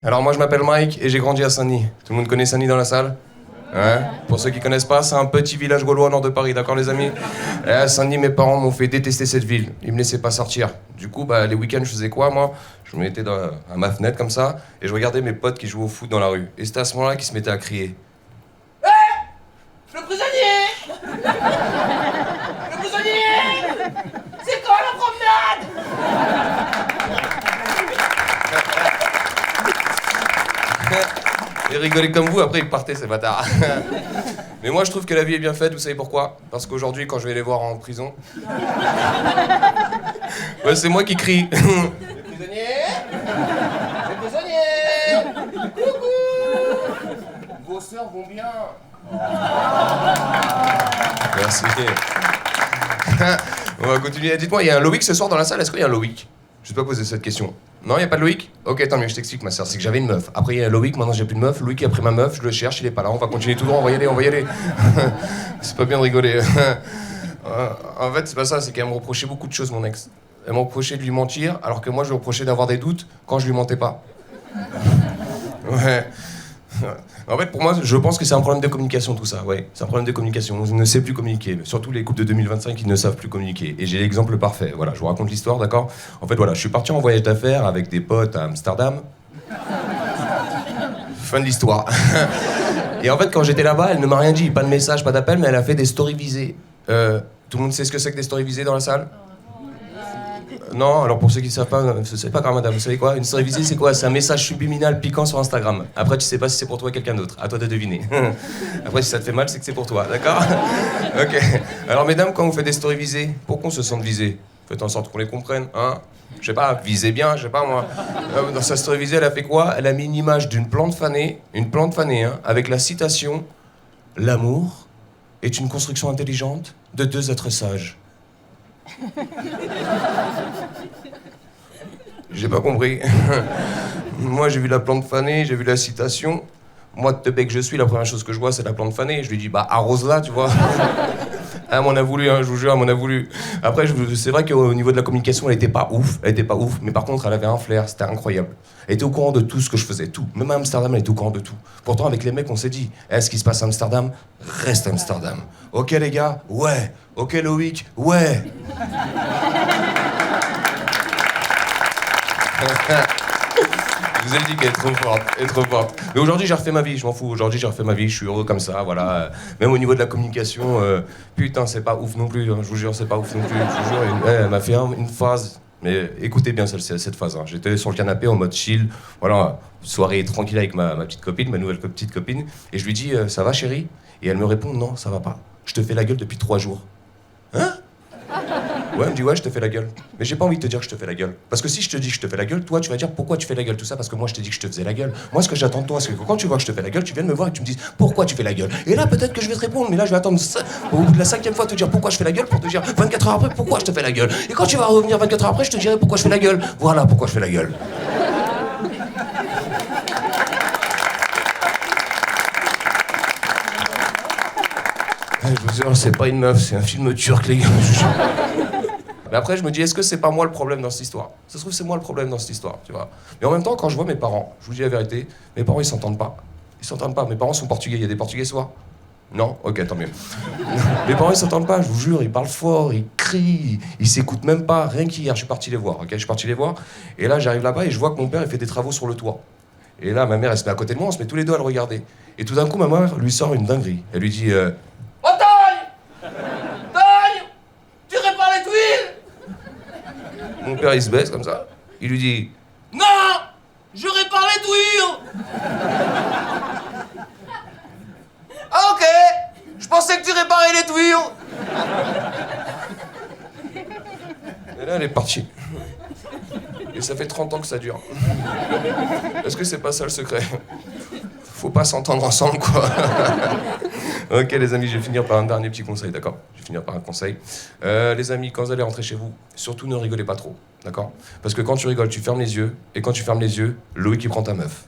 Alors moi je m'appelle Mike et j'ai grandi à Saint-Denis. Tout le monde connaît Saint-Denis dans la salle? Hein? Pour ceux qui connaissent pas, c'est un petit village gaulois au nord de Paris, d'accord les amis? Et à Saint-Denis, mes parents m'ont fait détester cette ville. Ils me laissaient pas sortir. Du coup, les week-ends, je faisais quoi moi? Je me mettais à ma fenêtre comme ça et je regardais mes potes qui jouaient au foot dans la rue. Et c'était à ce moment-là qu'ils se mettaient à crier. Le prisonnier! Le prisonnier! C'est quand la promenade? Ils rigolaient comme vous, après ils partaient ces bâtards. Mais moi je trouve que la vie est bien faite, vous savez pourquoi? Parce qu'aujourd'hui quand je vais les voir en prison... Ouais, c'est moi qui crie. Les prisonniers! Les prisonniers! Coucou! Vos sœurs vont bien. Merci. On va continuer. Dites-moi, il y a un Loïc ce soir dans la salle? Est-ce qu'il y a un Loïc? Je vais pas poser cette question. Non, il n'y a pas de Loïc? Ok, tant mieux, je t'explique ma soeur. C'est que j'avais une meuf. Après, il y a Loïc, maintenant j'ai plus de meuf. Loïc a pris ma meuf, je le cherche, il est pas là. On va continuer tout droit, on va y aller, on va y aller. C'est pas bien de rigoler. En fait, c'est pas ça, c'est qu'elle me reprochait beaucoup de choses, mon ex. Elle me reprochait de lui mentir, alors que moi je lui reprochais d'avoir des doutes quand je lui mentais pas. Ouais. En fait, pour moi, je pense que c'est un problème de communication, tout ça. Ouais, c'est un problème de communication. On ne sait plus communiquer. Surtout les couples de 2025 qui ne savent plus communiquer. Et j'ai l'exemple parfait. Voilà, je vous raconte l'histoire, d'accord? En fait, voilà, je suis parti en voyage d'affaires avec des potes à Amsterdam. Fin de l'histoire. Et en fait, quand j'étais là-bas, elle ne m'a rien dit. Pas de message, pas d'appel, mais elle a fait des stories visées. Tout le monde sait ce que c'est que des stories visées dans la salle? Non, alors pour ceux qui ne savent pas, c'est pas grave madame, vous savez quoi? Une story visée c'est quoi? C'est un message subliminal piquant sur Instagram. Après tu sais pas si c'est pour toi ou quelqu'un d'autre, à toi de deviner. Après si ça te fait mal, c'est que c'est pour toi, d'accord? Ok. Alors mesdames, quand vous faites des stories visées, pour qu'on se sente visé, faites en sorte qu'on les comprenne, hein? Je sais pas, visez bien, je sais pas moi. Dans sa story visée, elle a fait quoi? Elle a mis une image d'une plante fanée, hein, avec la citation « L'amour est une construction intelligente de deux êtres sages ». J'ai pas compris. Moi, j'ai vu la plante fanée, j'ai vu la citation. Moi, de teubé que je suis, la première chose que je vois, c'est la plante fanée. Je lui dis, arrose-la, tu vois. Elle m'en a voulu, hein, je vous jure, elle m'en a voulu. Après, c'est vrai qu'au niveau de la communication, elle était pas ouf. Mais par contre, elle avait un flair, c'était incroyable. Elle était au courant de tout ce que je faisais, tout. Même à Amsterdam, elle était au courant de tout. Pourtant, avec les mecs, on s'est dit, ce qui se passe à Amsterdam, reste à Amsterdam. Ok, les gars? Ouais. Ok, Loïc? Ouais. Je vous ai dit qu'elle est trop forte, elle est trop forte. Mais aujourd'hui, j'ai refait ma vie, je m'en fous. Aujourd'hui, j'ai refait ma vie, je suis heureux comme ça, voilà. Même au niveau de la communication, putain, c'est pas ouf non plus, hein, je vous jure, c'est pas ouf non plus. Je vous jure, elle m'a fait une phrase. Mais écoutez bien cette phase. Hein. J'étais sur le canapé en mode chill, voilà, soirée tranquille avec ma petite copine, ma nouvelle petite copine. Et je lui dis, ça va chérie? Et elle me répond, non, ça va pas. Je te fais la gueule depuis 3 jours. Hein? Ouais, elle me dit ouais, je te fais la gueule. Mais j'ai pas envie de te dire que je te fais la gueule. Parce que si je te dis que je te fais la gueule, toi tu vas dire pourquoi tu fais la gueule, tout ça, parce que moi je t'ai dit que je te faisais la gueule. Moi ce que j'attends de toi, c'est que quand tu vois que je te fais la gueule, tu viennes me voir et que tu me dises pourquoi tu fais la gueule. Et là peut-être que je vais te répondre, mais là je vais attendre au bout de la 5e fois te dire pourquoi je fais la gueule pour te dire 24 heures après pourquoi je te fais la gueule. Et quand tu vas revenir 24 heures après, je te dirai pourquoi je fais la gueule. Voilà pourquoi je fais la gueule. Je vous jure, c'est pas une meuf, c'est un film turc, les gars. Mais après, je me dis, est-ce que c'est pas moi le problème dans cette histoire? Ça se trouve, c'est moi le problème dans cette histoire, tu vois. Mais en même temps, quand je vois mes parents, je vous dis la vérité, mes parents, ils s'entendent pas. Ils s'entendent pas. Mes parents sont portugais. Il y a des portugais ce soir? Non? Ok, tant mieux. Mes parents, ils s'entendent pas, je vous jure. Ils parlent fort, ils crient, ils s'écoutent même pas. Rien qu'hier, je suis parti les voir, ok? Je suis parti les voir. Et là, j'arrive là-bas et je vois que mon père, il fait des travaux sur le toit. Et là, ma mère, elle se met à côté de moi, on se met tous les deux à le regarder. Et tout d'un coup, ma mère lui sort une dinguerie. Elle lui dit, Oh, Togne! Togne! Tu répares les tuiles? mon père, il se baisse comme ça. Il lui dit, Non! Je répare les tuiles! Ah, ok! Je pensais que tu réparais les tuiles! et là, elle est partie. Et ça fait 30 ans que ça dure. Est-ce que c'est pas ça le secret? Faut pas s'entendre ensemble, quoi. Ok, les amis, je vais finir par un dernier petit conseil, d'accord? Je vais finir par un conseil. Les amis, quand vous allez rentrer chez vous, surtout ne rigolez pas trop, d'accord? Parce que quand tu rigoles, tu fermes les yeux, et quand tu fermes les yeux, Loïc, il prend ta meuf.